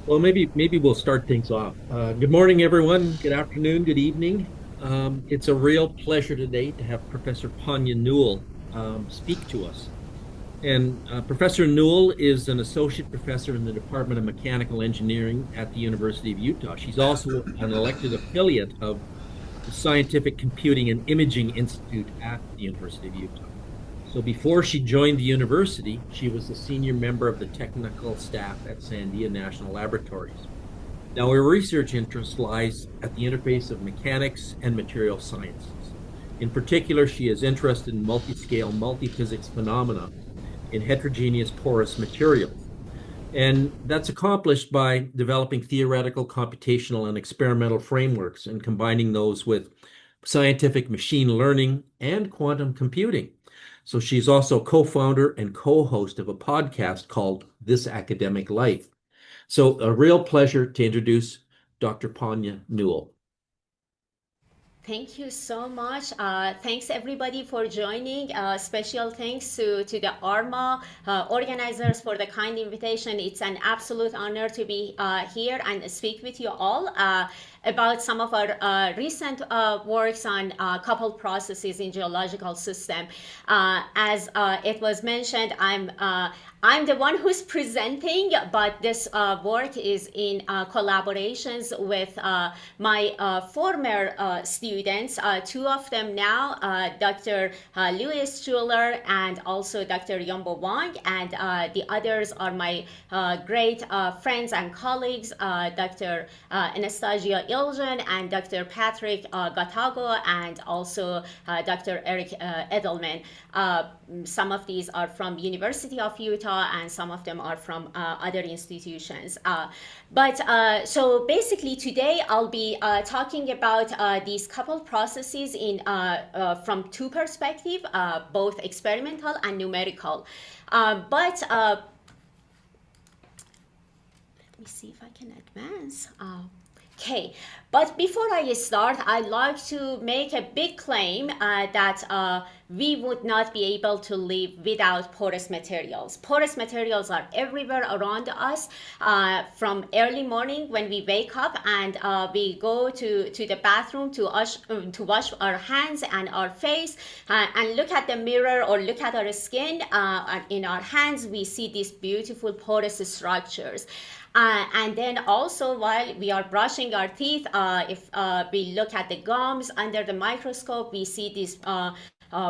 Well, maybe we'll start things off. Good morning, everyone. Good afternoon. Good evening. It's a real pleasure today to have Professor Pania Newell speak to us. And Professor Newell is an associate professor in the Department of Mechanical Engineering at the University of Utah. She's also an elected affiliate of the Scientific Computing and Imaging Institute at the University of Utah. So before she joined the university, she was a senior member of the technical staff at Sandia National Laboratories. Now, her research interest lies at the interface of mechanics and material sciences. In particular, she is interested in multi-scale, multi-physics phenomena in heterogeneous porous materials. And that's accomplished by developing theoretical, computational, and experimental frameworks and combining those with scientific machine learning and quantum computing. So she's also co-founder and co-host of a podcast called This Academic Life. So a real pleasure to introduce Dr. Panya Newell. Thank you so much. Thanks everybody for joining. Special thanks to the ARMA organizers for the kind invitation. It's an absolute honor to be here and speak with you all about some of our recent works on coupled processes in geological system. As it was mentioned, I'm the one who's presenting, but this work is in collaborations with my former students, two of them now, Dr. Louis Schuler and also Dr. Yombo Wang, and the others are my great friends and colleagues, Dr. Anastasia Iljan and Dr. Patrick Gatago, and also Dr. Eric Edelman. Some of these are from University of Utah and some of them are from other institutions. So basically today I'll be talking about these coupled processes in from two perspectives, both experimental and numerical. Let me see if I can advance. Okay, but before I start, I'd like to make a big claim that we would not be able to live without porous materials. Porous materials are everywhere around us from early morning when we wake up and we go to the bathroom to wash our hands and our face and look at the mirror or look at our skin. In our hands, we see these beautiful porous structures. And then also while we are brushing our teeth, if we look at the gums under the microscope, we see these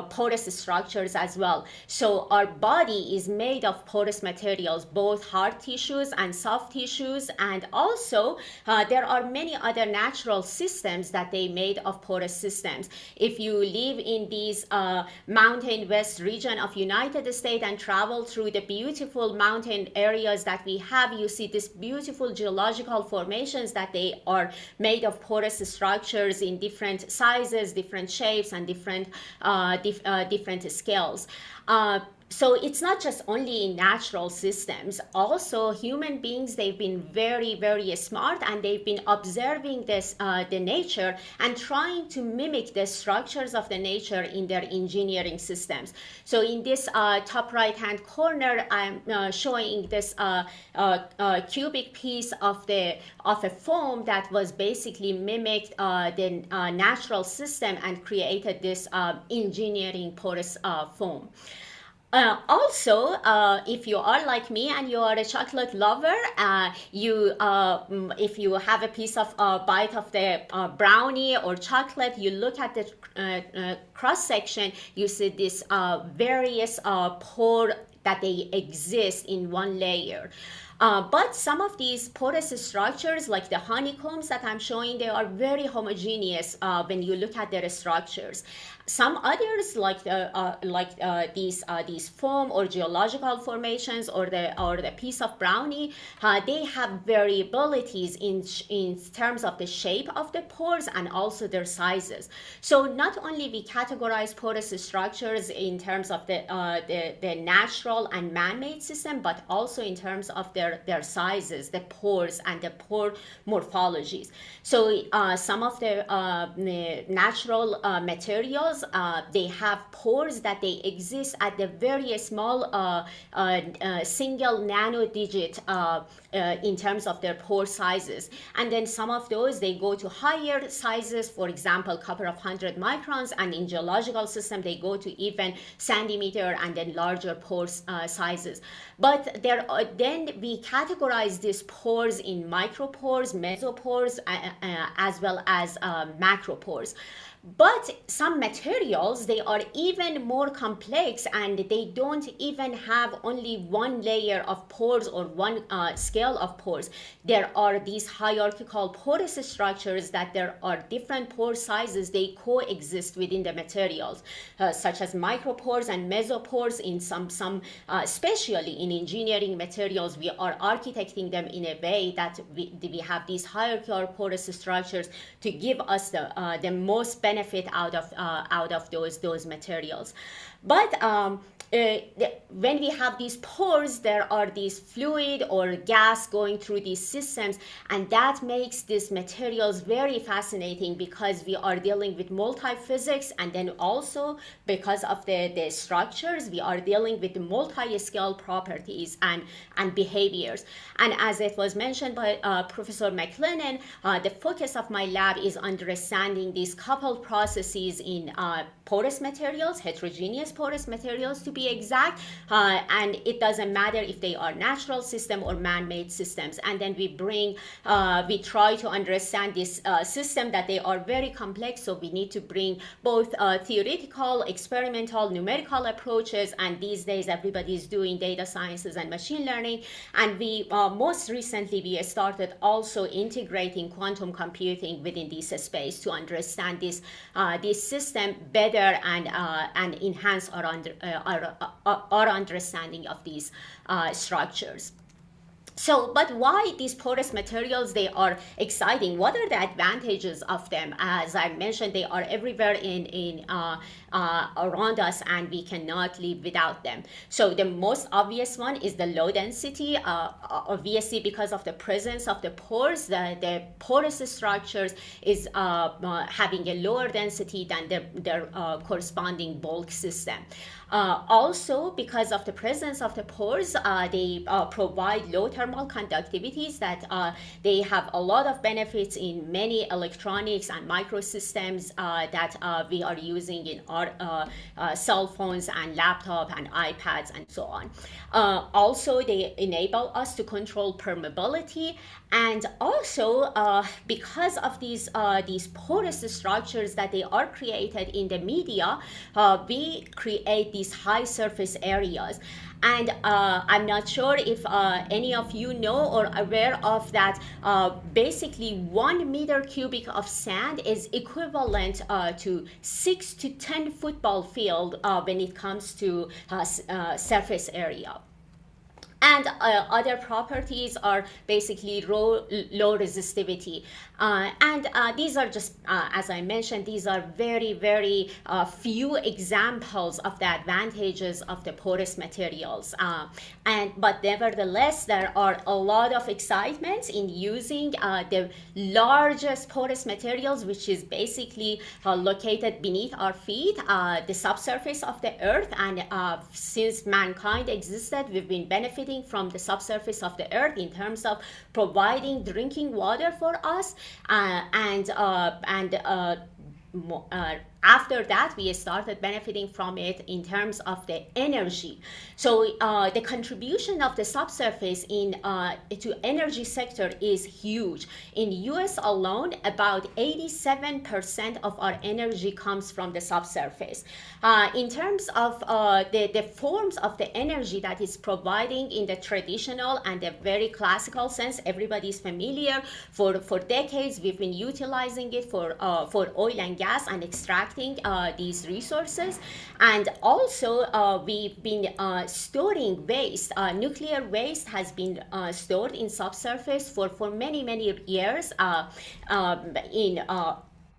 porous structures as well. So our body is made of porous materials, both hard tissues and soft tissues, and also there are many other natural systems that they made of porous systems. If you live in these mountain west region of United States and travel through the beautiful mountain areas that we have, you see these beautiful geological formations that they are made of porous structures in different sizes, different shapes, and different scales. So it's not just only in natural systems. Also, human beings, they've been very, very smart and they've been observing the nature and trying to mimic the structures of the nature in their engineering systems. So in this top right-hand corner, I'm showing this cubic piece of a foam that was basically mimicked the natural system and created this engineering porous foam. If you are like me and you are a chocolate lover, if you have a piece of bite of the brownie or chocolate, you look at the cross section, you see this various pore that they exist in one layer. But some of these porous structures, like the honeycombs that I'm showing, they are very homogeneous when you look at their structures. Some others, like these foam or geological formations or the piece of brownie, they have variabilities in terms of the shape of the pores and also their sizes. So not only we categorize porous structures in terms of the natural and man-made system, but also in terms of their sizes, the pores and the pore morphologies. So some of the natural materials materials, they have pores that they exist at the very small single nanodigit in terms of their pore sizes. And then some of those, they go to higher sizes, for example, a couple of 100 microns, and in geological system, they go to even centimeter and then larger pore sizes. But then we categorize these pores in micropores, mesopores, as well as macropores. But some materials, they are even more complex, and they don't even have only one layer of pores or one scale of pores. There are these hierarchical porous structures that there are different pore sizes. They coexist within the materials, such as micropores and mesopores. In some especially in engineering materials, we are architecting them in a way that we have these hierarchical porous structures to give us the most benefit out of those materials. But when we have these pores, there are these fluid or gas going through these systems, and that makes these materials very fascinating because we are dealing with multi-physics, and then also because of the structures, we are dealing with the multi-scale properties and behaviors. And as it was mentioned by Professor McLennan, the focus of my lab is understanding these coupled processes in porous materials, heterogeneous porous materials to be exact, and it doesn't matter if they are natural system or man-made systems. And then we try to understand this system that they are very complex, so we need to bring both theoretical, experimental, numerical approaches, and these days everybody is doing data sciences and machine learning. And we most recently we started also integrating quantum computing within this space to understand this system better and enhance our understanding of these structures. So, but why these porous materials, they are exciting? What are the advantages of them? As I mentioned, they are everywhere around us, and we cannot live without them. So the most obvious one is the low density. Obviously, because of the presence of the pores, the porous structures is having a lower density than their corresponding bulk system. Also, because of the presence of the pores, they provide low thermal conductivities that they have a lot of benefits in many electronics and microsystems that we are using in our cell phones and laptop and iPads and so on. Also, they enable us to control permeability, and also because of these porous structures that they are created in the media, we create these high surface areas. And I'm not sure if any of you know or aware of that. Basically, 1 meter cubic of sand is equivalent to 6 to 10 football field when it comes to surface area. And other properties are basically low resistivity. And these are just, as I mentioned, these are very, very few examples of the advantages of the porous materials. But nevertheless, there are a lot of excitement in using the largest porous materials, which is basically located beneath our feet, the subsurface of the earth. And since mankind existed, we've been benefiting from the subsurface of the earth in terms of providing drinking water for us, after that, we started benefiting from it in terms of the energy. So the contribution of the subsurface to energy sector is huge. In US alone, about 87% of our energy comes from the subsurface. In terms of the forms of the energy that is providing in the traditional and the very classical sense, everybody is familiar. For decades, we've been utilizing it for oil and gas and extracting these resources. And also we've been storing waste. Nuclear waste has been stored in subsurface for many years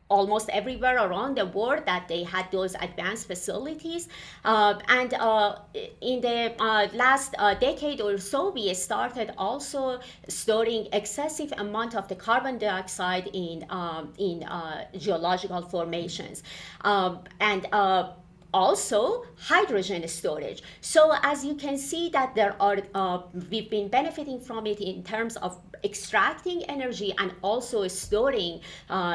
almost everywhere around the world that they had those advanced facilities. And in the last decade or so, we started also storing excessive amount of the carbon dioxide in geological formations. And also hydrogen storage. So as you can see that there are, we've been benefiting from it in terms of extracting energy and also storing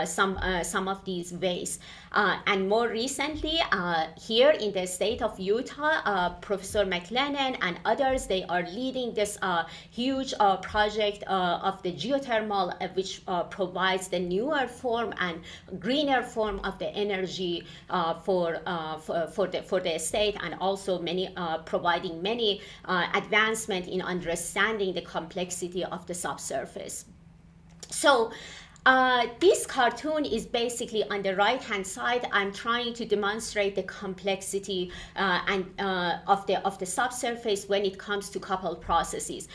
some of these waste. And more recently, here in the state of Utah, Professor McLennan and others, they are leading this huge project of the geothermal, which provides the newer form and greener form of the energy for the state, and also many providing many advancement in understanding the complexity of the subsurface. So this cartoon is basically on the right hand side. I'm trying to demonstrate the complexity of the subsurface when it comes to coupled processes.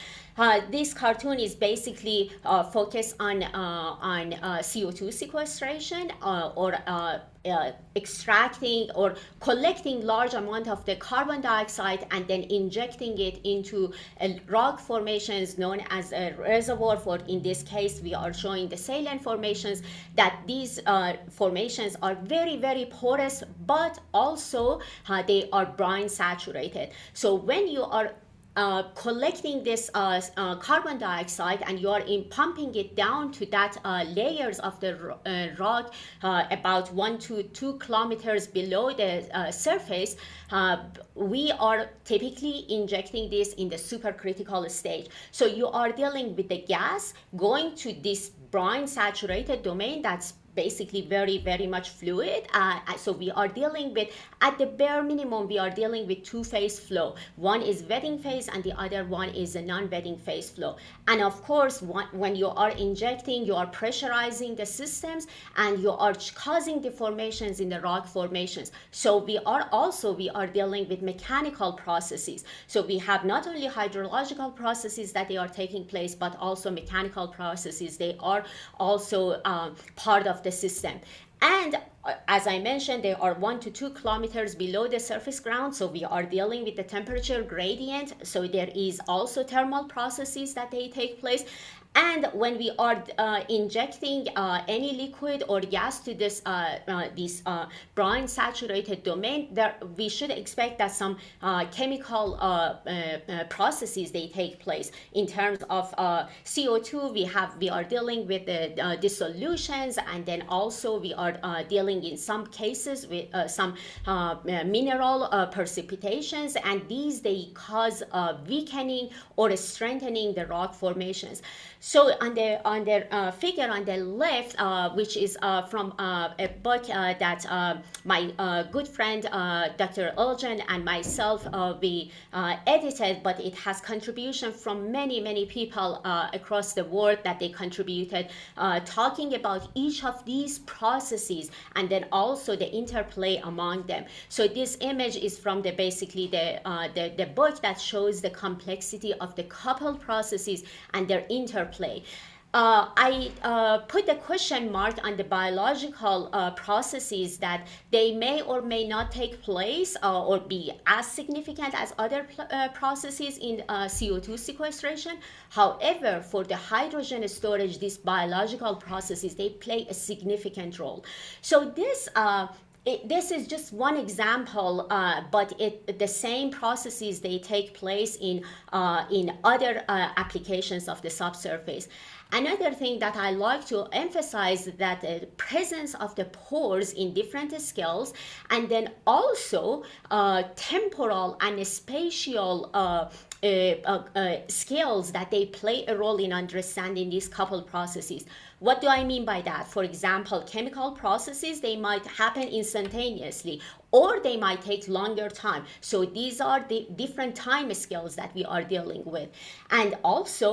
This cartoon is basically focused on CO2 sequestration or extracting or collecting large amount of the carbon dioxide and then injecting it into rock formations known as a reservoir. For in this case, we are showing the salient formations, that these formations are very, very porous, but also they are brine saturated. So when you are collecting this carbon dioxide and you are pumping it down to that layers of the rock about 1 to 2 kilometers below the surface, we are typically injecting this in the supercritical stage. So you are dealing with the gas going to this brine saturated domain that's basically very, very much fluid. So we are dealing with, at the bare minimum, we are dealing with two-phase flow. One is wetting phase and the other one is a non-wetting phase flow. And of course, when you are injecting, you are pressurizing the systems and you are causing deformations in the rock formations. So we are dealing with mechanical processes. So we have not only hydrological processes that they are taking place, but also mechanical processes. They are also part of the system. And as I mentioned, they are 1 to 2 kilometers below the surface ground, so we are dealing with the temperature gradient. So there is also thermal processes that they take place. And when we are injecting any liquid or gas to this brine saturated domain, we should expect that some chemical processes they take place. In terms of CO2, we are dealing with the dissolutions, and then also we are dealing in some cases with some mineral precipitations, and these they cause weakening or strengthening the rock formations. So on the figure on the left, which is from a book that my good friend Dr. Elgin and myself we edited, but it has contribution from many people across the world that they contributed, talking about each of these processes and then also the interplay among them. So this image is from basically the book that shows the complexity of the coupled processes and their interplay. I put the question mark on the biological processes that they may or may not take place or be as significant as other processes in CO2 sequestration. However, for the hydrogen storage, these biological processes, they play a significant role. So this is just one example, but the same processes they take place in other applications of the subsurface. Another thing that I like to emphasize that the presence of the pores in different scales, and then also temporal and spatial scales that they play a role in understanding these coupled processes. What do I mean by that? For example, chemical processes, they might happen instantaneously, or they might take longer time. So these are the different time scales that we are dealing with. And also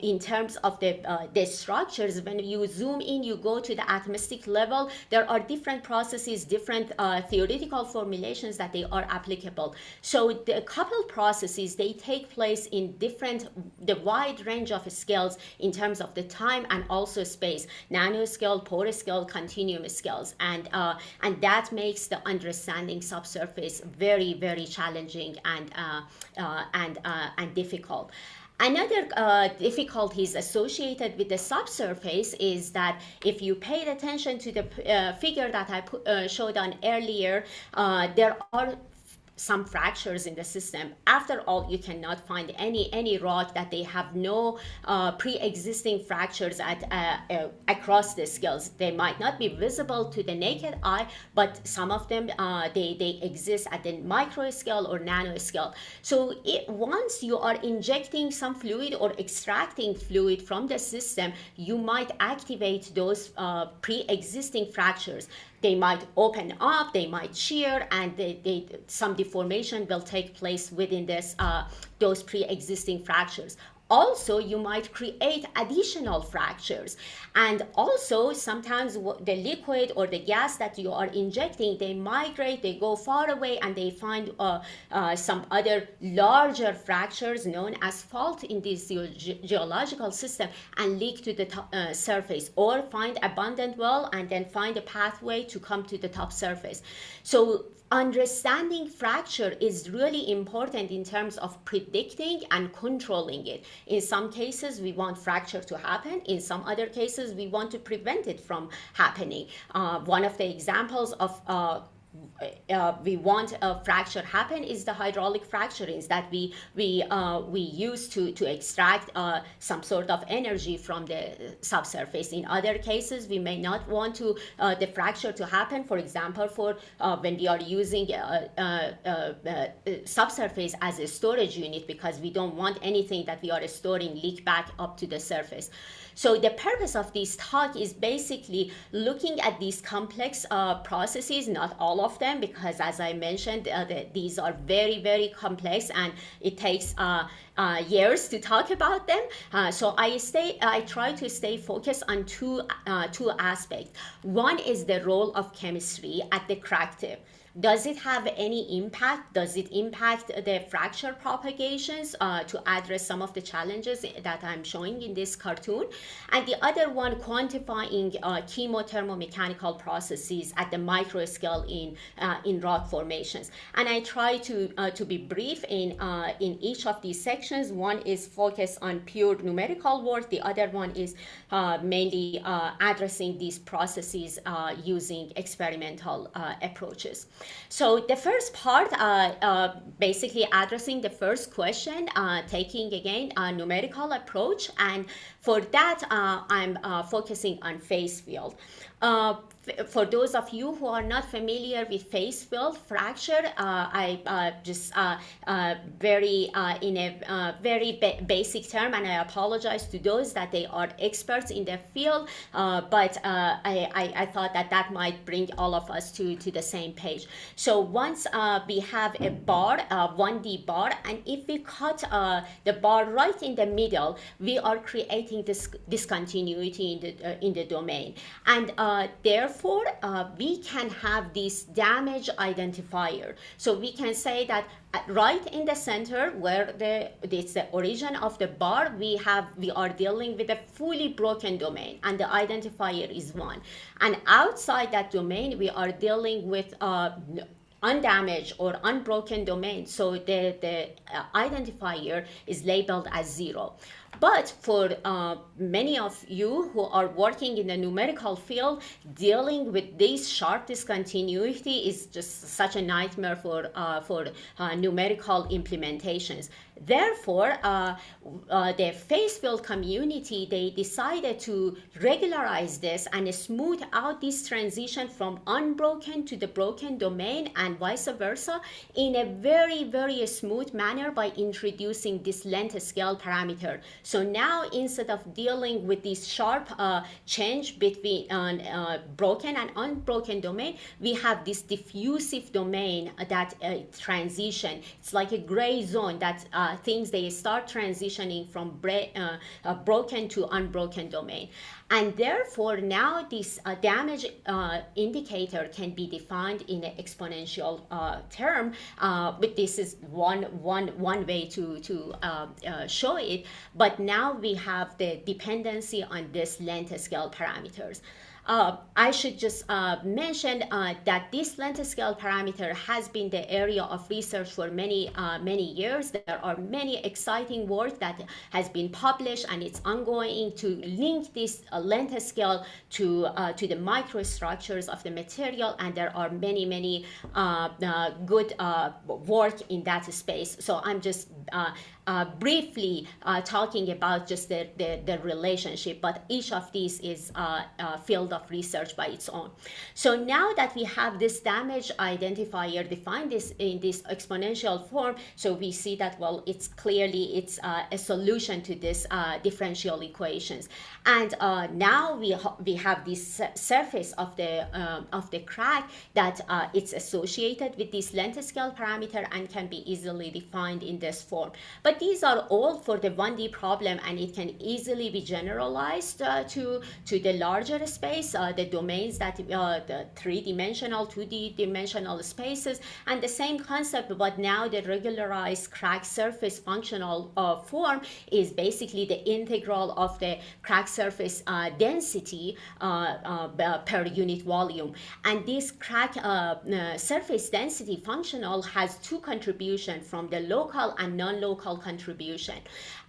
in terms of the structures, when you zoom in, you go to the atomistic level, there are different processes, different theoretical formulations that they are applicable. So the coupled processes, they take place in the wide range of scales in terms of the time and also space, nanoscale, porous scale, continuum scales, and that makes the understanding subsurface very, very challenging and difficult. Another difficulties associated with the subsurface is that if you paid attention to the figure that I showed on earlier, there are some fractures in the system. After all, you cannot find any rock that they have no pre-existing fractures across the scales. They might not be visible to the naked eye, but some of them they exist at the micro scale or nano scale. So once you are injecting some fluid or extracting fluid from the system, you might activate those pre-existing fractures. They might open up, they might shear, and some deformation will take place within those pre-existing fractures. Also, you might create additional fractures. And also, sometimes the liquid or the gas that you are injecting, they migrate, they go far away, and they find some other larger fractures known as fault in this geological system and leak to the surface, or find abundant well and then find a pathway to come to the top surface. So understanding fracture is really important in terms of predicting and controlling it. In some cases, we want fracture to happen. In some other cases, we want to prevent it from happening. One of the examples of we want a fracture happen is the hydraulic fracturings that we use to extract some sort of energy from the subsurface. In other cases, we may not want the fracture to happen. For example, when we are using subsurface as a storage unit, because we don't want anything that we are storing leak back up to the surface. So the purpose of this talk is basically looking at these complex processes, not all of them, because as I mentioned, these are very, very complex and it takes years to talk about them. So I try to stay focused on two aspects. One is the role of chemistry at the crack tip. Does it have any impact? Does it impact the fracture propagations to address some of the challenges that I'm showing in this cartoon? And the other one, quantifying chemo-thermo-mechanical processes at the micro scale in rock formations. And I try to be brief in each of these sections. One is focused on pure numerical work. The other one is mainly addressing these processes using experimental approaches. So the first part, basically addressing the first question, taking again a numerical approach, and for that I'm focusing on phase field. For those of you who are not familiar with phase field fracture, I just very in a very basic term, and I apologize to those that they are experts in the field, but I thought that might bring all of us to the same page. So once we have a bar, 1D bar, and if we cut the bar right in the middle, we are creating this discontinuity in the domain, and therefore we can have this damage identifier. So we can say that right in the center, where it's the origin of the bar, we are dealing with a fully broken domain, and the identifier is 1. And outside that domain, we are dealing with undamaged or unbroken domain. So the identifier is labeled as 0. But for many of you who are working in the numerical field, dealing with this sharp discontinuity is just such a nightmare for numerical implementations. Therefore, the phase field community, they decided to regularize this and smooth out this transition from unbroken to the broken domain and vice versa in a very, very smooth manner by introducing this length scale parameter. So now instead of dealing with this sharp change between broken and unbroken domain, we have this diffusive domain that transition. It's like a gray zone that things they start transitioning from broken to unbroken domain. And therefore, now this damage indicator can be defined in an exponential term, but this is one way to show it. But now we have the dependency on this length scale parameters. I should just mention that this length scale parameter has been the area of research for many years. There are many exciting work that has been published, and it's ongoing to link this length scale to the microstructures of the material, and there are many good work in that space. So I'm just briefly talking about just the relationship, but each of these is a field of research by its own. So now that we have this damage identifier defined this in this exponential form, so we see that, well, it's clearly a solution to this differential equations. And now we have this surface of the crack that it's associated with this length scale parameter and can be easily defined in this form. But these are all for the 1D problem, and it can easily be generalized to the larger space, the domains that the 3-dimensional, 2D-dimensional spaces, and the same concept, but now the regularized crack surface functional form is basically the integral of the crack surface density per unit volume. And this crack surface density functional has two contributions from the local and non-local contribution.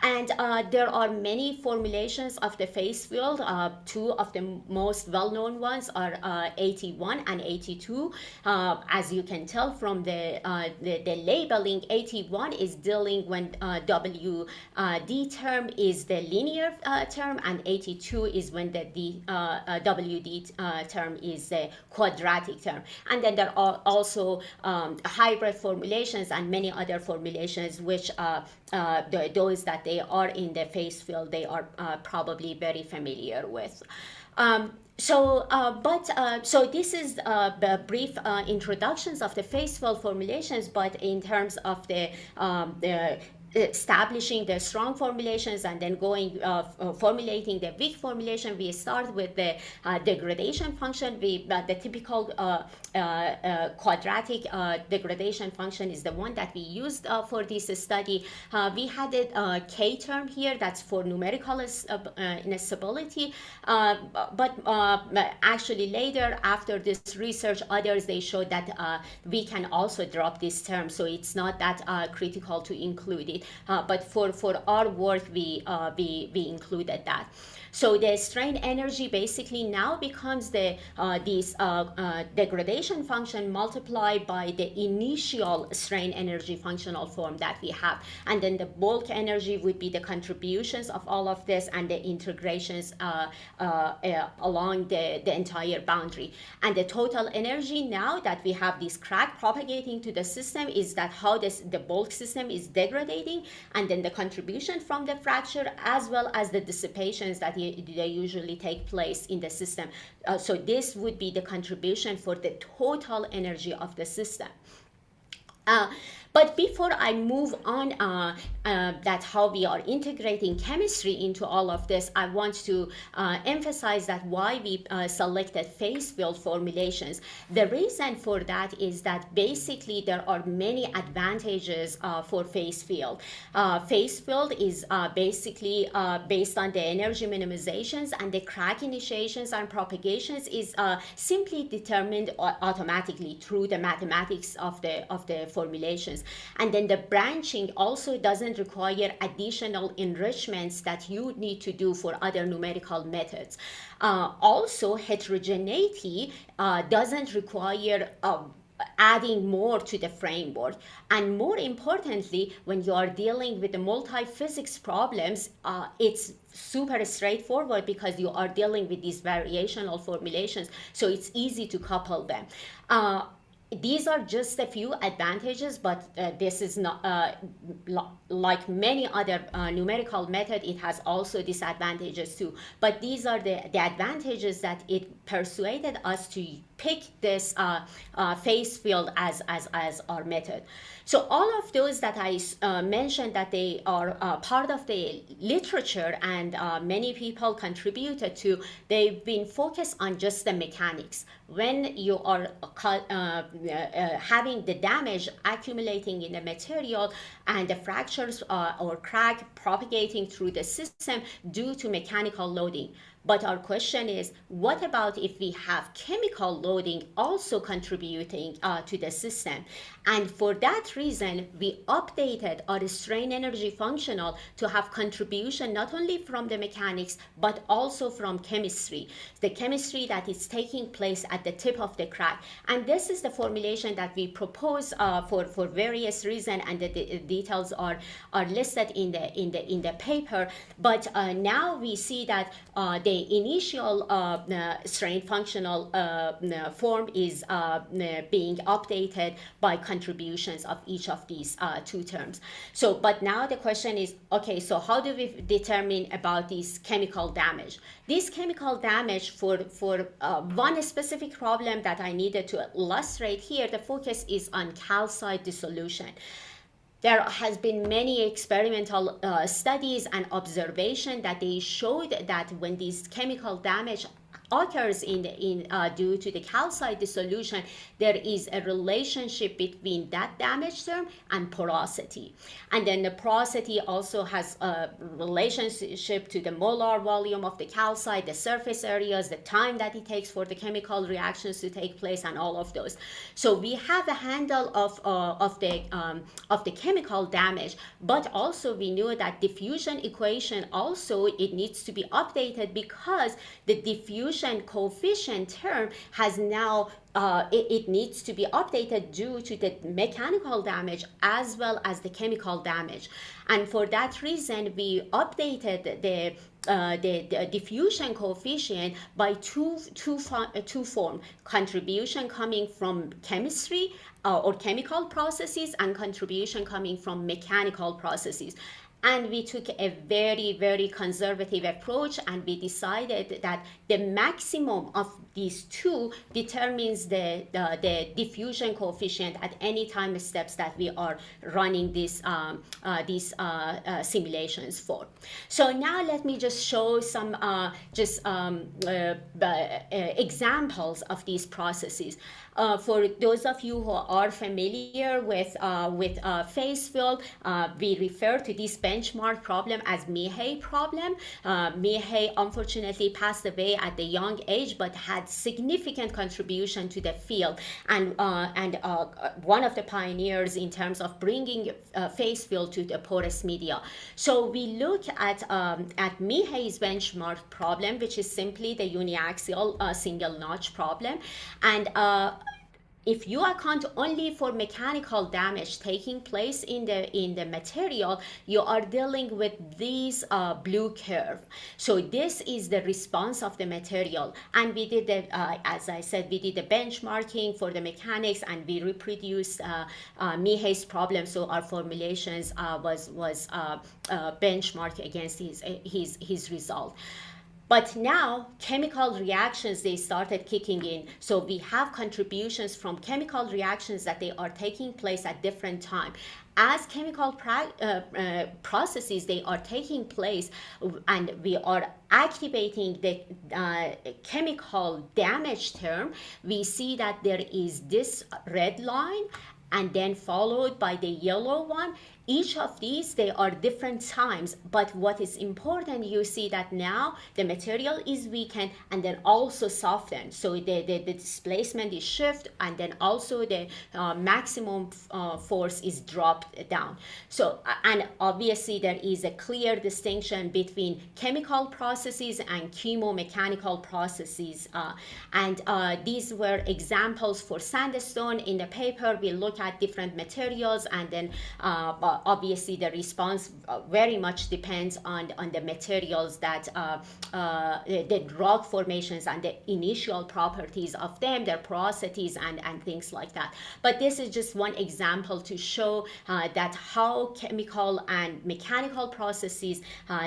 And there are many formulations of the phase field. Two of the most well-known ones are 81 and 82. As you can tell from the labeling, 81 is dealing when WD term is the linear term, and 82 is when the WD term is the quadratic term. And then there are also hybrid formulations and many other formulations, which those that they are in the phase field, they are probably very familiar with. So this is the brief introductions of the phase field formulations, but in terms of the establishing the strong formulations and then going formulating the weak formulation, we start with the degradation function. The typical quadratic degradation function is the one that we used for this study. We had a K term here that's for numerical instability, but actually later after this research, others they showed that we can also drop this term, so it's not that critical to include it. But for our work, we included that. So the strain energy basically now becomes this degradation function multiplied by the initial strain energy functional form that we have. And then the bulk energy would be the contributions of all of this and the integrations along the entire boundary. And the total energy now that we have this crack propagating to the system is that how the bulk system is degrading, and then the contribution from the fracture as well as the dissipations that they usually take place in the system. So this would be the contribution for the total energy of the system. But before I move on, that how we are integrating chemistry into all of this, I want to emphasize that why we selected phase field formulations. The reason for that is that basically there are many advantages for phase field. Phase field is basically based on the energy minimizations, and the crack initiations and propagations is simply determined automatically through the mathematics of the formulations. And then the branching also doesn't require additional enrichments that you need to do for other numerical methods. Also, heterogeneity doesn't require adding more to the framework. And more importantly, when you are dealing with the multi-physics problems, it's super straightforward because you are dealing with these variational formulations, so it's easy to couple them. these are just a few advantages, but this is not like many other numerical method. It has also disadvantages too. But these are the advantages that it persuaded us to pick this phase field as our method. So all of those that I mentioned, that they are part of the literature and many people contributed to, they've been focused on just the mechanics. When you are having the damage accumulating in the material and the fractures or crack propagating through the system due to mechanical loading. But our question is, what about if we have chemical loading also contributing to the system? And for that reason, we updated our strain energy functional to have contribution not only from the mechanics, but also from chemistry, the chemistry that is taking place at the tip of the crack. And this is the formulation that we propose for various reasons, and the details are listed in the paper. But now we see that the initial strain functional form is being updated by contributions of each of these two terms. So, but now the question is, okay, so how do we determine about this chemical damage? This chemical damage for one specific problem that I needed to illustrate here, the focus is on calcite dissolution. There has been many experimental studies and observation that they showed that when this chemical damage occurs due to the calcite dissolution, there is a relationship between that damage term and porosity. And then the porosity also has a relationship to the molar volume of the calcite, the surface areas, the time that it takes for the chemical reactions to take place, and all of those. So we have a handle of the chemical damage, but also we know that diffusion equation also, it needs to be updated because the diffusion coefficient term has now it needs to be updated due to the mechanical damage as well as the chemical damage. And for that reason, we updated the diffusion coefficient by two forms: contribution coming from chemistry or chemical processes, and contribution coming from mechanical processes. And we took a very, very conservative approach, and we decided that the maximum of these two determines the diffusion coefficient at any time steps that we are running these simulations for. So now let me just show some examples of these processes. For those of you who are familiar with phase field, we refer to this benchmark problem as Mihei problem. Mihei unfortunately passed away at a young age, but had significant contribution to the field, and one of the pioneers in terms of bringing phase field to the porous media. So we look at Mihei's benchmark problem, which is simply the uniaxial single notch problem, and if you account only for mechanical damage taking place in the material, you are dealing with this blue curve. So this is the response of the material, and we did as I said, we did the benchmarking for the mechanics, and we reproduced Mihei's problem. So our formulations was benchmarked against his result. But now chemical reactions, they started kicking in. So we have contributions from chemical reactions that they are taking place at different time. As chemical processes, they are taking place, and we are activating the chemical damage term, we see that there is this red line, and then followed by the yellow one. Each of these, they are different times, but what is important, you see that now the material is weakened and then also softened. So the displacement is shift, and then also the maximum force is dropped down. So, and obviously there is a clear distinction between chemical processes and chemo-mechanical processes. And these were examples for sandstone. In the paper, we look at different materials, and then obviously the response very much depends on the materials that the rock formations and the initial properties of them, their porosities and things like that. But this is just one example to show that how chemical and mechanical processes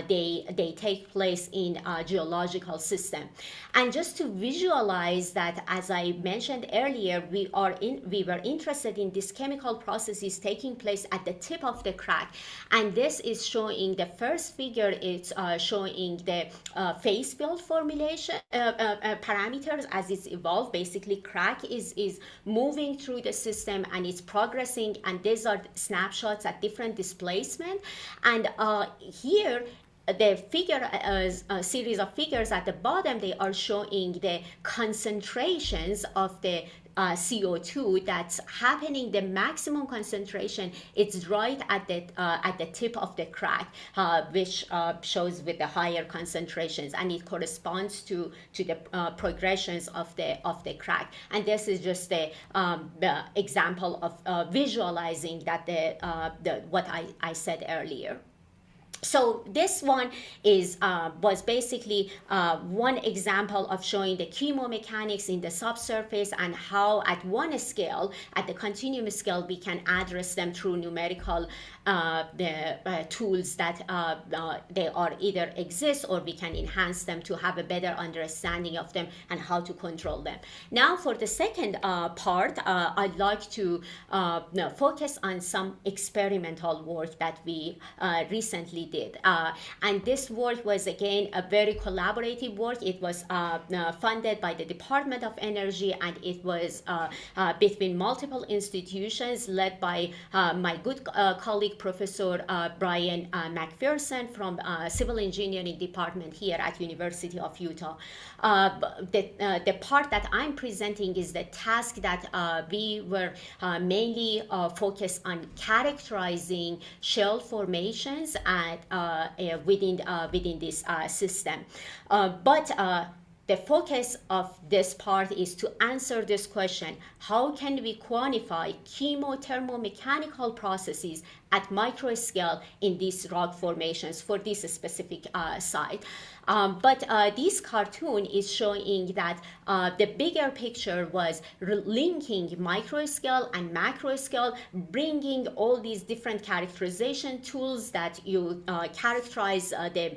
they take place in a geological system. And just to visualize that, as I mentioned earlier, we were interested in these chemical processes taking place at the tip of the crack, and this is showing the first figure. It's showing the phase field formulation parameters as it's evolved. Basically, crack is moving through the system and it's progressing, and these are snapshots at different displacement. And here the figure, a series of figures at the bottom, they are showing the concentrations of the CO2 that's happening. The maximum concentration, it's right at the tip of the crack, which shows with the higher concentrations, and it corresponds to the progressions of the crack. And this is just the example of visualizing that the what I said earlier. So this one was basically one example of showing the chemo-mechanics in the subsurface and how at one scale, at the continuum scale, we can address them through numerical tools that they are either exist or we can enhance them to have a better understanding of them and how to control them. Now for the second part, I'd like to focus on some experimental work that we recently did. And this work was again a very collaborative work. It was funded by the Department of Energy, and it was between multiple institutions led by my good colleague Professor Brian McPherson from Civil Engineering Department here at University of Utah. The part that I'm presenting is the task that we were mainly focused on characterizing shale formations within this system. But the focus of this part is to answer this question: how can we quantify chemo-thermo-mechanical processes at micro scale in these rock formations for this specific site? But this cartoon is showing that the bigger picture was linking micro scale and macro scale, bringing all these different characterization tools that you characterize the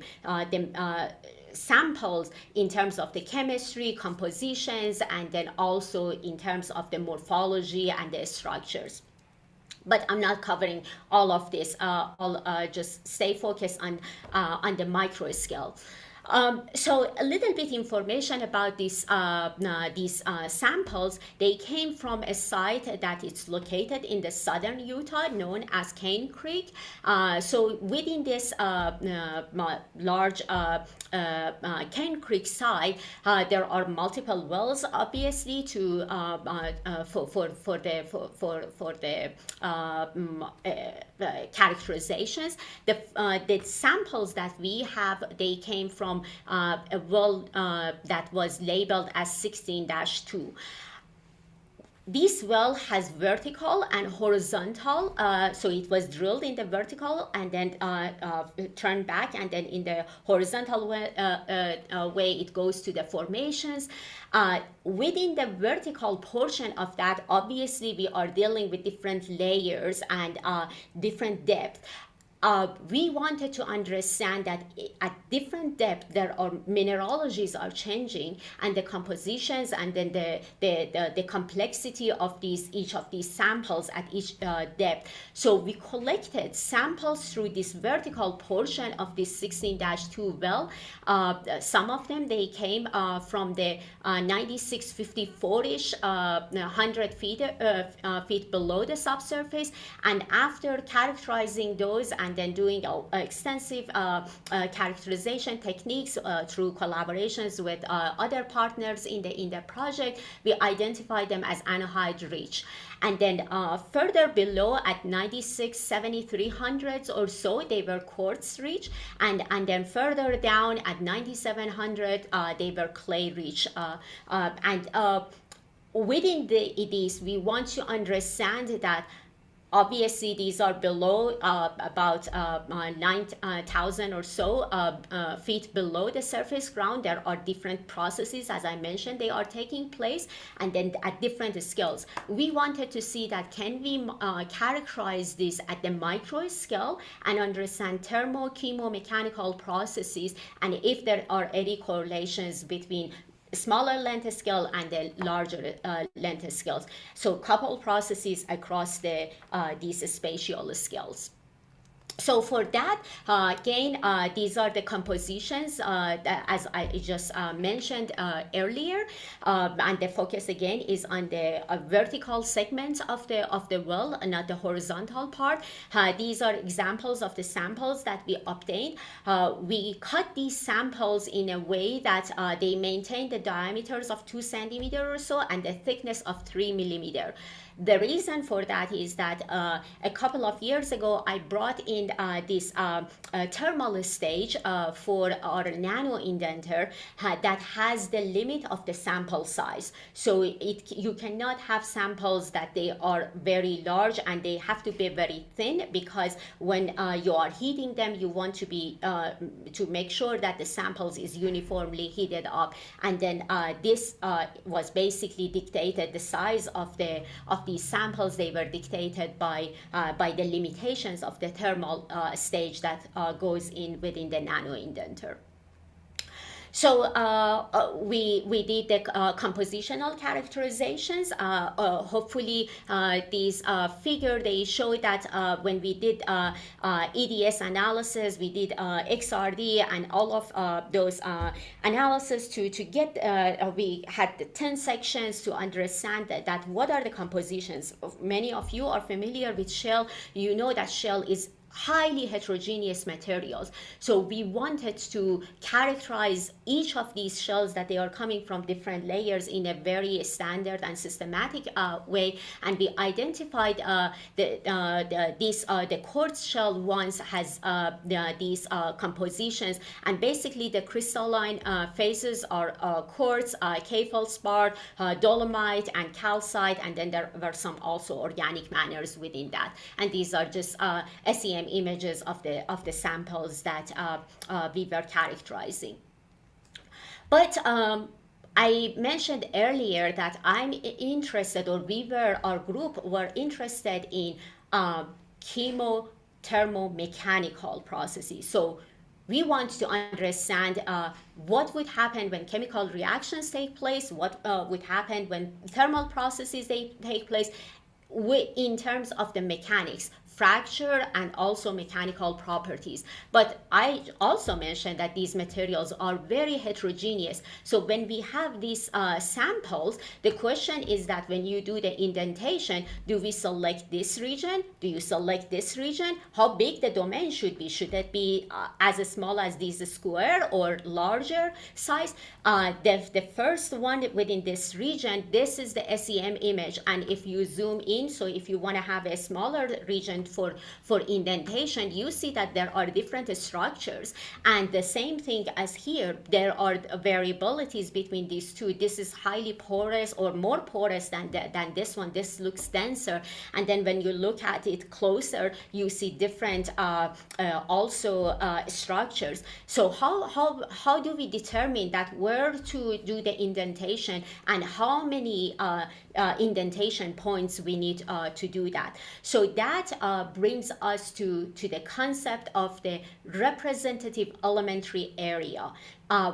samples in terms of the chemistry, compositions, and then also in terms of the morphology and the structures. But I'm not covering all of this. I'll just stay focused on the micro scale. So a little bit information about these samples. They came from a site that is located in the southern Utah known as Cane Creek. So within this large Cane Creek site, there are multiple wells, obviously, to for the characterizations. The samples that we have, they came from a well that was labeled as 16-2. This well has vertical and horizontal, so it was drilled in the vertical and then turned back, and then in the horizontal way it goes to the formations. Within the vertical portion of that, obviously we are dealing with different layers and different depth. We wanted to understand that at different depth there are mineralogies are changing, and the compositions and then the complexity of each of these samples at each depth. So we collected samples through this vertical portion of this 16-2 well. Some of them, they came from the 9654-ish 100 feet below the subsurface, and after characterizing those and then doing extensive characterization techniques through collaborations with other partners in the project, we identify them as anhydride rich. And then further below at 96 7300s or so, they were quartz rich, and then further down at 9700 they were clay rich. And within these, we want to understand that Obviously, these are below about 9,000 or so feet below the surface ground. There are different processes, as I mentioned, they are taking place, and then at different scales. We wanted to see that can we characterize this at the micro scale and understand chemo-mechanical processes, and if there are any correlations between smaller length scale and the larger length scales. So couple processes across these spatial scales. So for that, again, these are the compositions as I just mentioned earlier, and the focus again is on the vertical segments of the well, not the horizontal part. These are examples of the samples that we obtained. We cut these samples in a way that they maintain the diameters of 2 centimeters or so and the thickness of 3 millimeters. The reason for that is that a couple of years ago, I brought in this thermal stage for our nano indenter that has the limit of the sample size. So you cannot have samples that they are very large and they have to be very thin, because when you are heating them, you want to be to make sure that the samples is uniformly heated up. And then this was basically dictated, the size of these samples, they were dictated by the limitations of the thermal stage that goes in within the nano indenter. So we did the compositional characterizations. Hopefully these figure, they show that when we did EDS analysis, we did XRD and all of those analysis to get, we had the 10 sections to understand that what are the compositions. Many of you are familiar with shale. You know that shale is highly heterogeneous materials. So we wanted to characterize each of these shells, that they are coming from different layers, in a very standard and systematic way. And we identified the quartz shell ones has these compositions. And basically the crystalline phases are quartz, K-feldspar, dolomite, and calcite. And then there were some also organic manners within that. And these are just SEM images of the samples that we were characterizing. But I mentioned earlier that I'm interested, or our group were interested in chemo-thermo-mechanical processes. So we want to understand what would happen when chemical reactions take place, what would happen when thermal processes take place, in terms of the mechanics, fracture, and also mechanical properties. But I also mentioned that these materials are very heterogeneous. So when we have these samples, the question is that when you do the indentation, do we select this region? Do you select this region? How big the domain should be? Should it be as small as this square or larger size? The first one within this region, this is the SEM image. And if you zoom in, so if you want to have a smaller region for indentation, you see that there are different structures. And the same thing as here, there are variabilities between these two. This is highly porous, or more porous than this one. This looks denser. And then when you look at it closer, you see different also structures. So how do we determine that where to do the indentation, and how many indentation points we need to do that? So that brings us to the concept of the representative elementary area,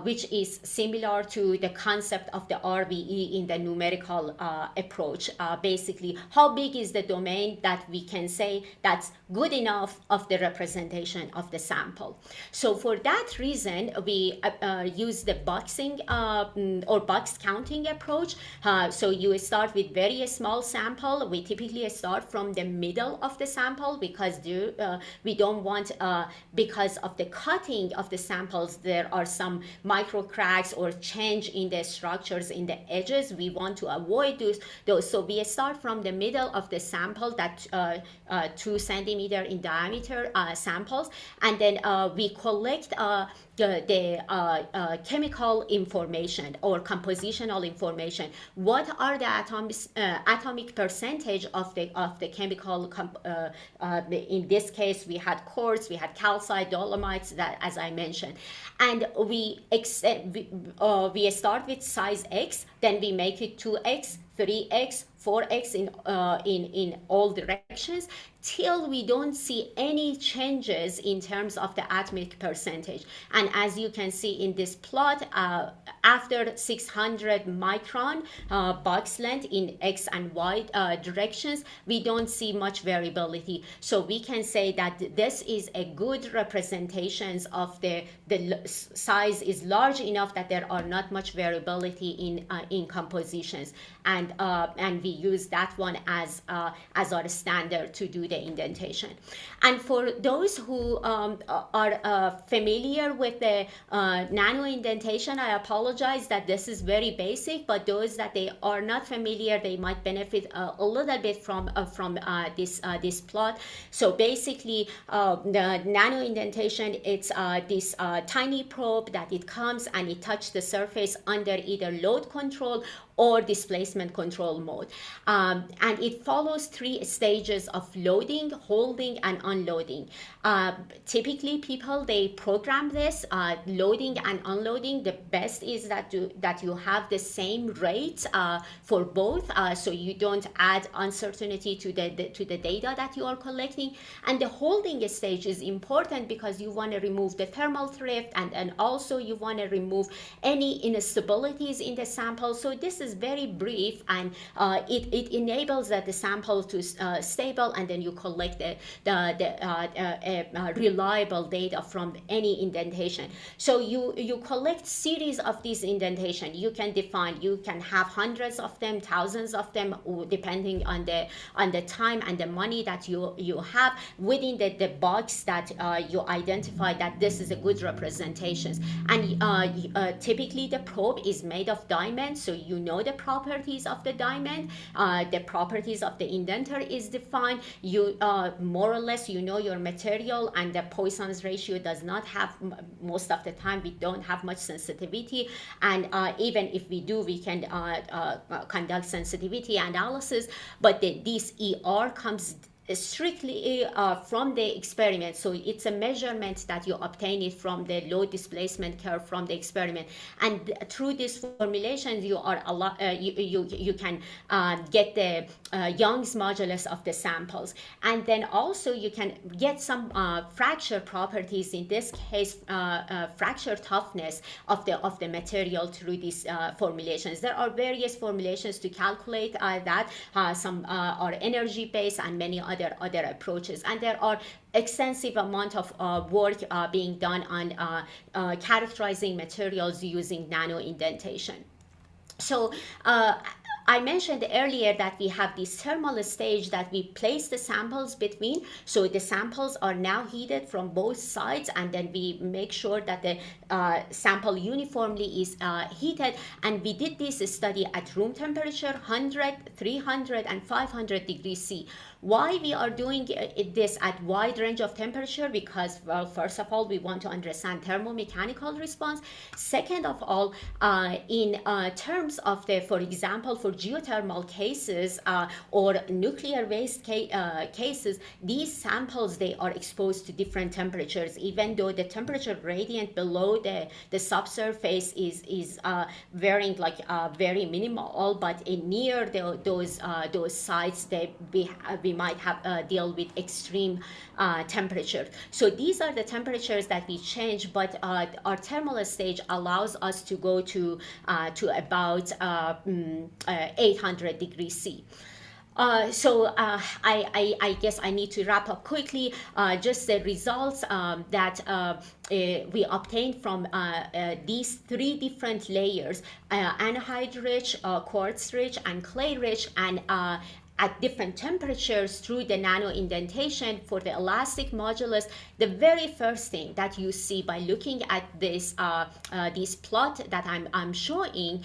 which is similar to the concept of the RVE in the numerical approach. Basically, how big is the domain that we can say that's good enough of the representation of the sample? So for that reason, we use the boxing or box counting approach. So you start with very small sample. We typically start from the middle of the sample, because we don't want, because of the cutting of the samples, there are some micro cracks or change in the structures in the edges. We want to avoid those. So we start from the middle of the sample, that 2 centimeter in diameter samples, and then we collect the chemical information or compositional information. What are the atomic percentage of the chemical? In this case, we had quartz, we had calcite, dolomites, that as I mentioned, and we start with size X, then we make it 2x, 3x, 4x in all directions, till we don't see any changes in terms of the atomic percentage. And as you can see in this plot, after 600 micron box length in X and Y directions, we don't see much variability. So we can say that this is a good representation of the size is large enough that there are not much variability in compositions, and we use that one as our standard to do the indentation. And for those who are familiar with the nano indentation, I apologize that this is very basic, but those that they are not familiar, they might benefit a little bit from this plot. So basically, the nano indentation, it's this tiny probe that it comes and it touches the surface under either load control or displacement control mode. And it follows 3 stages of loading, holding, and unloading. Typically, people, they program this, loading and unloading. The best is that you have the same rate for both, so you don't add uncertainty to the data that you are collecting. And the holding stage is important because you want to remove the thermal drift, and also you want to remove any instabilities in the sample. So this is very brief, and it enables that the sample to stable, and then you collect the reliable data from any indentation. So you collect series of these indentation. You can define, you can have hundreds of them, thousands of them, depending on the time and the money that you have within the box that you identify that this is a good representation. And typically the probe is made of diamond, so you know the properties of the diamond, the properties of the indenter is defined. You more or less you know your material, and the Poisson's ratio does not have, most of the time we don't have much sensitivity, and even if we do, we can conduct sensitivity analysis, but this ER comes strictly from the experiment. So it's a measurement that you obtain it from the load displacement curve from the experiment, and through this formulation you are you can get the Young's modulus of the samples, and then also you can get some fracture properties, in this case fracture toughness of the material through these formulations. There are various formulations to calculate that. Some are energy based and many other approaches, and there are extensive amount of work being done on characterizing materials using nano indentation. So I mentioned earlier that we have this thermal stage that we place the samples between. So the samples are now heated from both sides, and then we make sure that the sample uniformly is heated. And we did this study at room temperature, 100, 300, and 500 degrees C. Why we are doing this at wide range of temperature? Because, well, first of all, we want to understand thermomechanical response. Second of all, in terms of for example, for geothermal cases or nuclear waste cases, these samples, they are exposed to different temperatures, even though the temperature gradient below the subsurface is varying like very minimal, but near those sites, we might have deal with extreme temperature. So these are the temperatures that we change, but our thermal stage allows us to go to about 800 degrees C. So I guess I need to wrap up quickly. Just the results that we obtained from these 3 different layers, anhydride rich, quartz rich, and clay rich, and at different temperatures through the nanoindentation for the elastic modulus, the very first thing that you see by looking at this plot that I'm showing,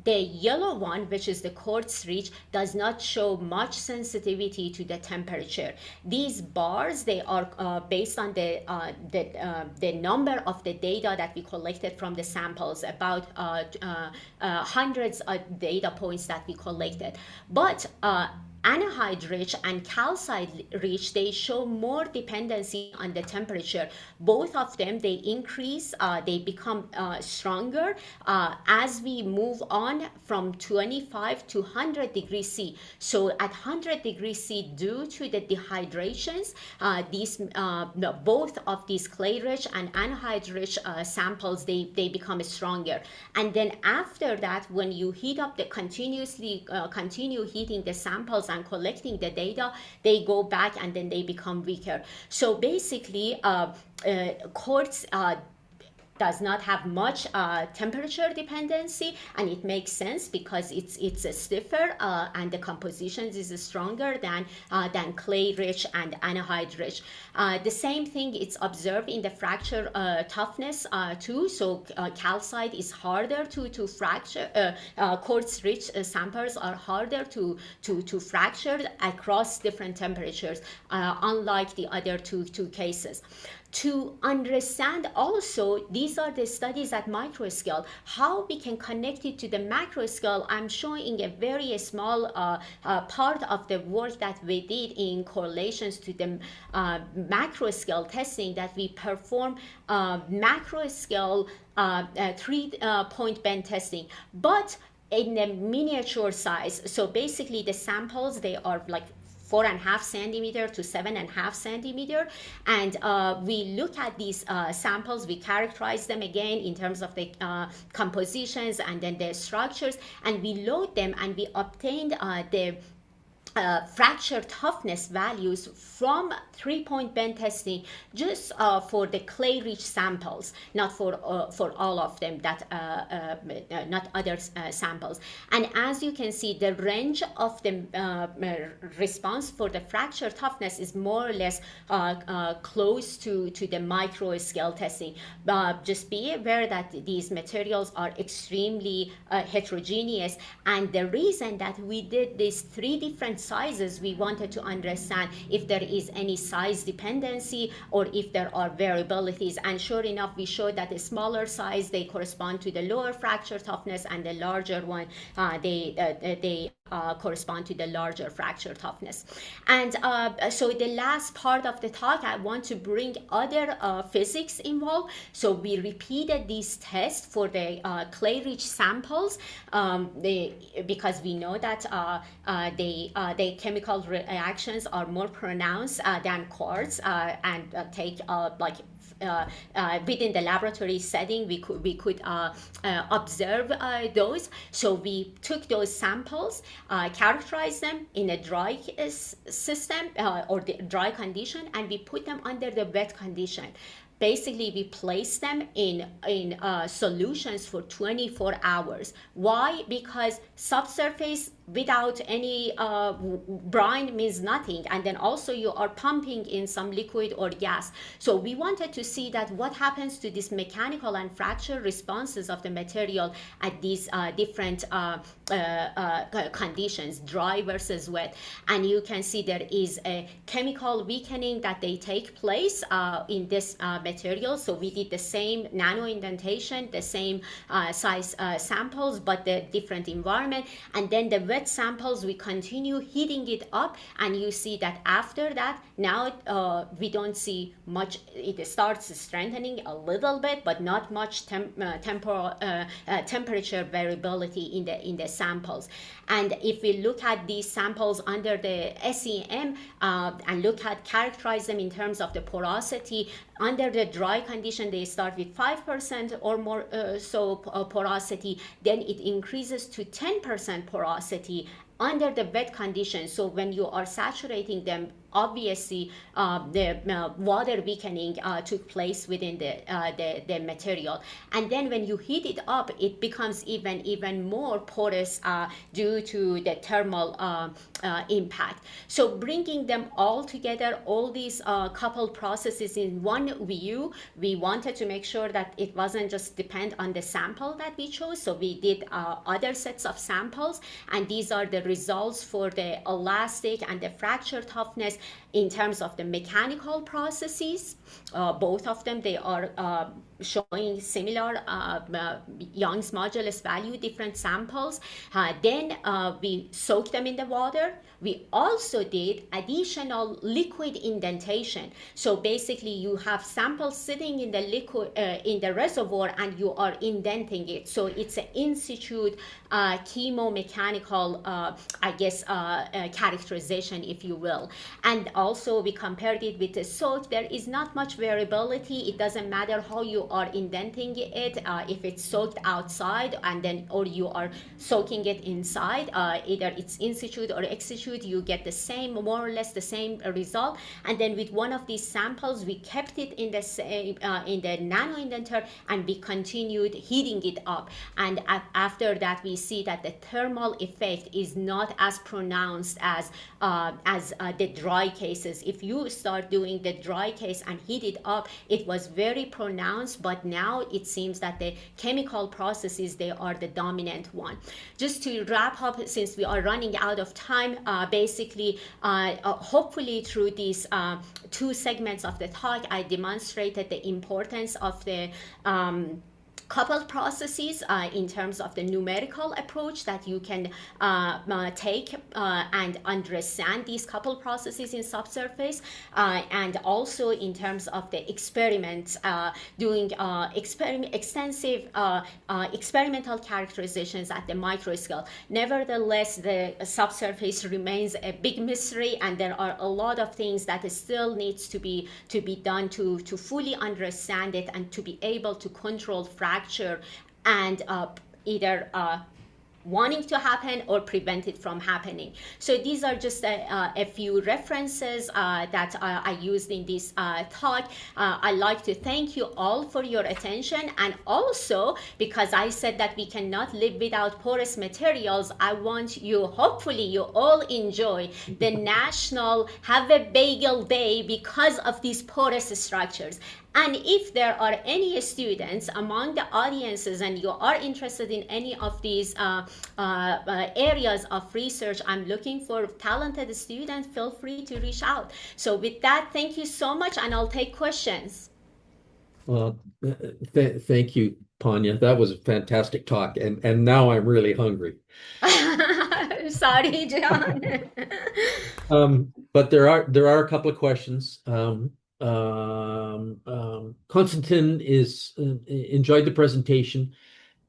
the yellow one, which is the quartz rich, does not show much sensitivity to the temperature. These bars, they are based on the number of the data that we collected from the samples, about hundreds of data points that we collected. But anhydride rich and calcite rich, they show more dependency on the temperature. Both of them, they increase, they become stronger as we move on from 25 to 100 degrees C. So at 100 degrees C, due to the dehydrations, both of these clay rich and anhydride rich samples, they become stronger. And then after that, when you heat up continue heating the samples and collecting the data, they go back and then they become weaker. So basically, quartz does not have much temperature dependency, and it makes sense because it's stiffer and the composition is stronger than clay rich and anhydride rich. The same thing it's observed in the fracture toughness too. So calcite is harder to fracture. Quartz rich samples are harder to fracture across different temperatures, unlike the other two cases. To understand also, these are the studies at micro scale, how we can connect it to the macro scale. I'm showing a very small part of the work that we did in correlations to the macro scale testing that we perform macro scale 3-point bend testing, but in a miniature size. So basically the samples, they are like 4.5 centimeter to 7.5 centimeter, and we look at these samples, we characterize them again in terms of the compositions and then the structures, and we load them, and we obtained the fracture toughness values from 3-point bend testing just for the clay rich samples, not for all of them, that not other samples. And as you can see, the range of the response for the fracture toughness is more or less close to the micro scale testing. Just be aware that these materials are extremely heterogeneous, and the reason that we did these 3 different sizes, we wanted to understand if there is any size dependency or if there are variabilities. And sure enough, we showed that the smaller size, they correspond to the lower fracture toughness, and the larger one, they correspond to the larger fracture toughness. And so the last part of the talk, I want to bring other physics involved. So we repeated these tests for the clay rich samples because we know that the chemical reactions are more pronounced than quartz, and take within the laboratory setting, we could observe those. So we took those samples, characterized them in a dry system or the dry condition, and we put them under the wet condition. Basically, we place them in solutions for 24 hours. Why? Because subsurface without any brine means nothing, and then also you are pumping in some liquid or gas. So we wanted to see that what happens to these mechanical and fracture responses of the material at these different conditions, dry versus wet. And you can see there is a chemical weakening that they take place in this material. So we did the same nano indentation, the same size samples, but the different environment. And then the wet samples, we continue heating it up, and you see that after that, now we don't see much. It starts strengthening a little bit, but not much temperature variability in the samples. And if we look at these samples under the SEM and characterize them in terms of the porosity, under the dry condition, they start with 5% or more porosity, then it increases to 10% porosity under the wet conditions. So when you are saturating them, obviously the water weakening took place within the material, and then when you heat it up, it becomes even more porous due to the thermal impact. So bringing them all together, all these coupled processes in one view, we wanted to make sure that it wasn't just depend on the sample that we chose. So we did other sets of samples, and these are the results for the elastic and the fracture toughness in terms of the mechanical processes. Both of them, they are showing similar Young's modulus value, different samples. Then we soaked them in the water. We also did additional liquid indentation. So basically, you have samples sitting in the liquid in the reservoir, and you are indenting it. So it's an in situ chemo-mechanical, characterization, if you will. And also, we compared it with the soak. There is not much variability. It doesn't matter how you are indenting it. If it's soaked outside and then, or you are soaking it inside, either it's in situ or ex situ, you get the same, more or less the same result. And then with one of these samples, we kept it in the same in the nanoindenter, and we continued heating it up. And after that, we see that the thermal effect is not as pronounced as the dry cases. If you start doing the dry case and heat it up, it was very pronounced, but now it seems that the chemical processes, they are the dominant one. Just to wrap up, since we are running out of time, basically, hopefully through these two segments of the talk, I demonstrated the importance of the coupled processes in terms of the numerical approach that you can take and understand these coupled processes in subsurface, and also in terms of the experiments, doing extensive experimental characterizations at the micro scale. Nevertheless, the subsurface remains a big mystery, and there are a lot of things that still needs to be done to fully understand it and to be able to control fracture and either wanting to happen or prevent it from happening. So these are just a few references that I used in this talk. I'd like to thank you all for your attention, and also because I said that we cannot live without porous materials, I want you, hopefully you all enjoy the National Have a Bagel Day because of these porous structures. And if there are any students among the audiences and you are interested in any of these areas of research, I'm looking for talented students, feel free to reach out. So with that, thank you so much, and I'll take questions. Thank you, Pania. That was a fantastic talk, and now I'm really hungry. Sorry, John. But there are a couple of questions. Konstantin enjoyed the presentation,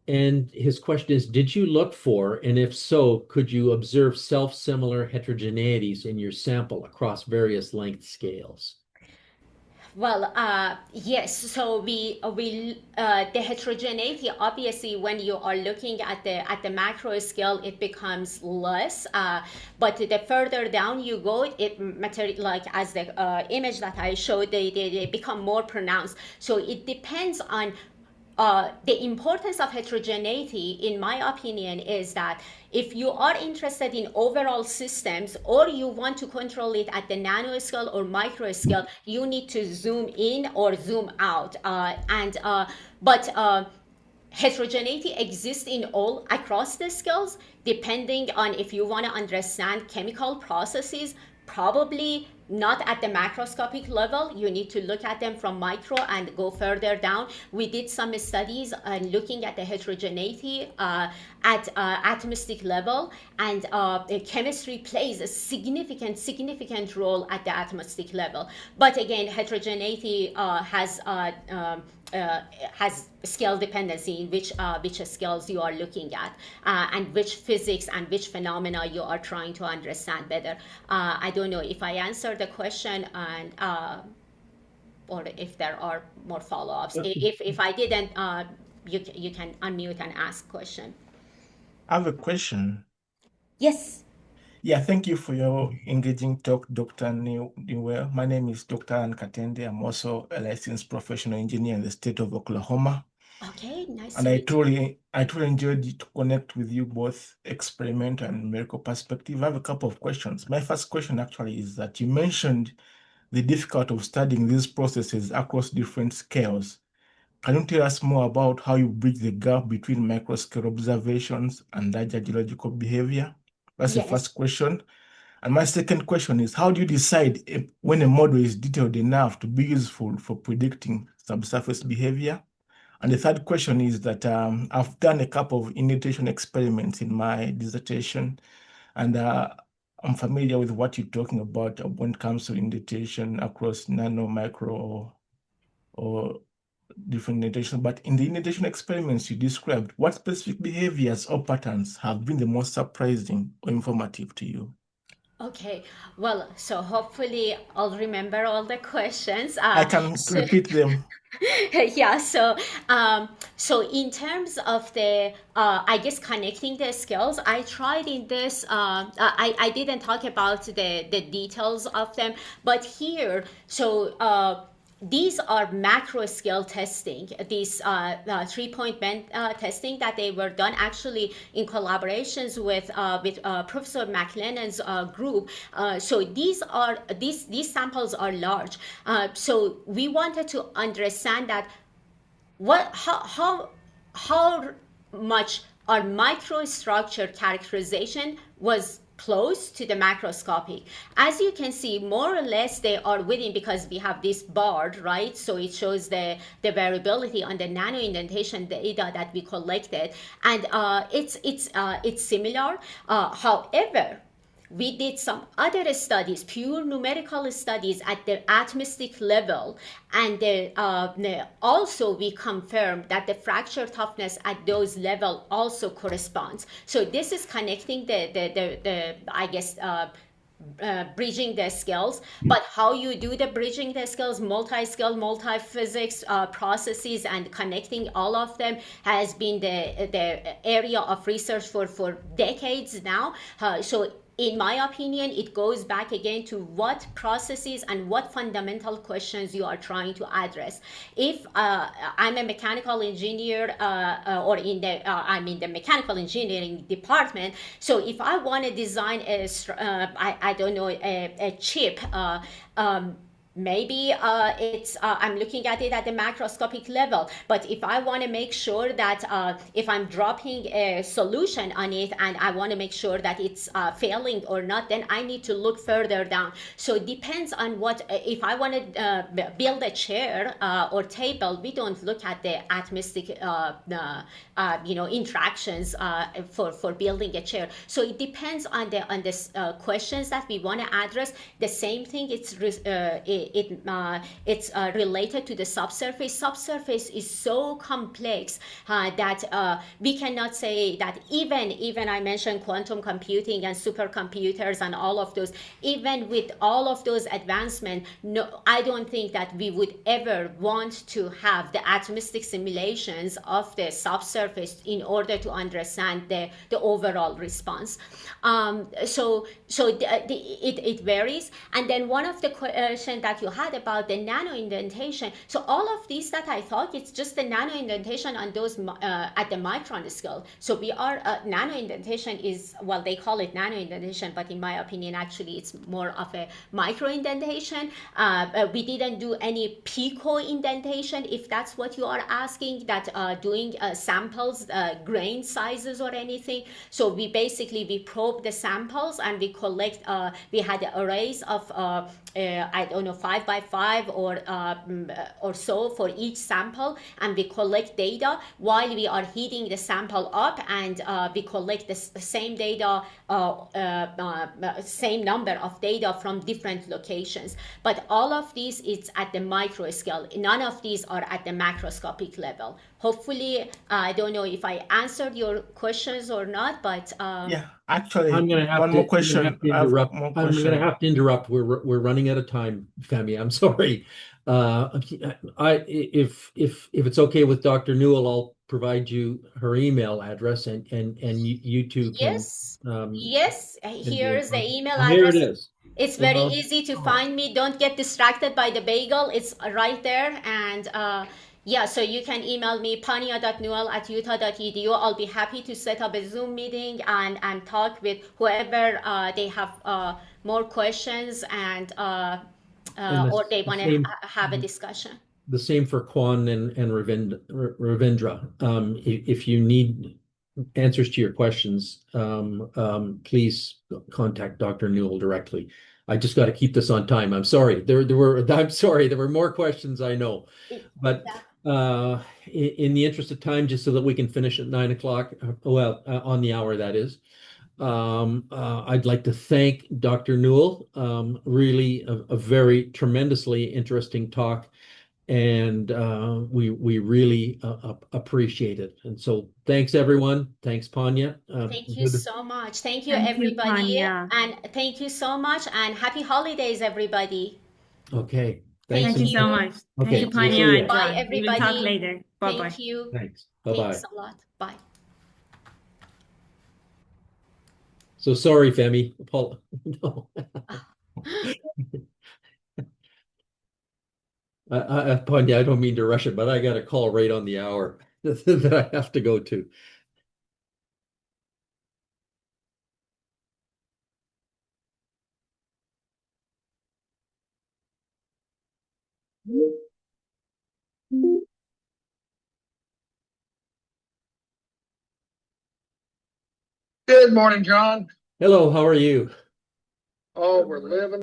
and his question is, did you look for, and if so, could you observe self-similar heterogeneities in your sample across various length scales? Well, yes. So the heterogeneity, obviously, when you are looking at the macro scale, it becomes less. But the further down you go, like as the image that I showed, they become more pronounced. So it depends on the importance of heterogeneity, in my opinion, is that if you are interested in overall systems, or you want to control it at the nano scale or micro scale, you need to zoom in or zoom out. But heterogeneity exists in all across the scales, depending on if you want to understand chemical processes. Probably not at the macroscopic level. You need to look at them from micro and go further down. We did some studies looking at the heterogeneity at atomistic level, and chemistry plays a significant role at the atomistic level. But again, heterogeneity has scale dependency in which scales you are looking at, and which physics and which phenomena you are trying to understand better. I don't know if I answered the question, and or if there are more follow-ups. If I didn't, you can unmute and ask question. I have a question. Yes. Yeah, thank you for your engaging talk, Dr. Newell. My name is Dr. Ann Katende. I'm also a licensed professional engineer in the state of Oklahoma. Okay, nice And to I meet you. truly enjoyed to connect with you both experimental and numerical perspective. I have a couple of questions. My first question actually is that you mentioned the difficulty of studying these processes across different scales. Can you tell us more about how you bridge the gap between microscale observations and larger geological behavior? That's the Yes. first question. And my second question is, how do you decide when a model is detailed enough to be useful for predicting subsurface behavior? And the third question is that I've done a couple of indentation experiments in my dissertation, and I'm familiar with what you're talking about when it comes to indentation across nano, micro, or different indentation. But in the indentation experiments you described, what specific behaviors or patterns have been the most surprising or informative to you? Okay. Well, so hopefully I'll remember all the questions. I can So repeat them. yeah. So in terms of the, I guess connecting the skills, I tried in this. I didn't talk about the details of them, but here, these are macro scale testing, these 3-point bend testing that they were done actually in collaborations with Professor McLennan's group. So these samples are large. So we wanted to understand that what how much our microstructure characterization was close to the macroscopic. As you can see, more or less they are within, because we have this bar, right? So it shows the variability on the nano indentation data that we collected, and it's similar. However, we did some other studies, pure numerical studies at the atmospheric level, and also we confirmed that the fracture toughness at those level also corresponds. So this is connecting the I guess bridging the skills. But how you do the bridging the skills, multi-skill, multi-physics processes, and connecting all of them has been the area of research for decades now. So in my opinion, it goes back again to what processes and what fundamental questions you are trying to address. If I'm a mechanical engineer, or I'm in the mechanical engineering department, so if I want to design I don't know, a chip, maybe it's I'm looking at it at the macroscopic level. But if I want to make sure that if I'm dropping a solution on it and I want to make sure that it's failing or not, then I need to look further down. So it depends on what, if I want to build a chair or table, we don't look at the atmospheric interactions for building a chair. So it depends on the questions that we want to address. The same thing, it's related to the subsurface. Subsurface is so complex that we cannot say that even I mentioned quantum computing and supercomputers and all of those. Even with all of those advancements, no, I don't think that we would ever want to have the atomistic simulations of the subsurface in order to understand the overall response. It varies. And then one of the questions that you had about the nano indentation. So all of these that I thought, it's just the nano indentation on those at the micron scale. So we are nano indentation is, well, they call it nano indentation, but in my opinion, actually, it's more of a micro indentation. We didn't do any pico indentation, if that's what you are asking, that doing samples, grain sizes or anything. So we probe the samples and we collect. We had arrays of I don't know, 5 by 5 or so for each sample, and we collect data while we are heating the sample up, and we collect the same data, same number of data from different locations. But all of these is at the micro scale. None of these are at the macroscopic level. hopefully, I don't know if I answered your questions or not, but Yeah, actually, I'm gonna have one to, more I'm gonna question. have to I have interrupt. more I'm gonna question. have to interrupt. We're running out of time, Femi. I'm sorry. If it's okay with Dr. Newell, I'll provide you her email address, and you two can yes, um yes, be in here's the contact. email Oh, here it address. is. It's very Well, easy to oh, find me. Don't get distracted by the bagel. It's right there. And yeah, so you can email me pania.newell@utah.edu. I'll be happy to set up a Zoom meeting and talk with whoever they have more questions and and or they the want to same. have a discussion. The same for Kwan and Ravindra. If you need answers to your questions, please contact Dr. Newell directly. I just got to keep this on time. I'm sorry. I'm sorry. There were more questions, I know, but in the interest of time, just so that we can finish at 9 o'clock, on the hour that is. I'd like to thank Dr. Newell. Really a very tremendously interesting talk, and we really appreciate it. And so thanks everyone. Thanks, Pania. Thank you so much. Thank you, Thank you, everybody. Pania. And thank you so much. And happy holidays, everybody. Okay. Thanks. Thank Thank you so you. much. Thank you, Okay. Thank We'll Pania see you. you. and Bye, John. We will talk everybody. later. Bye-bye. Thank you. Thanks. Thanks Bye-bye. a lot. Bye. So sorry, Femi. Paul. No. Panya, I don't mean to rush it, but I got a call right on the hour that I have to go to. Good morning, John. Hello, how are you? Oh, we're living.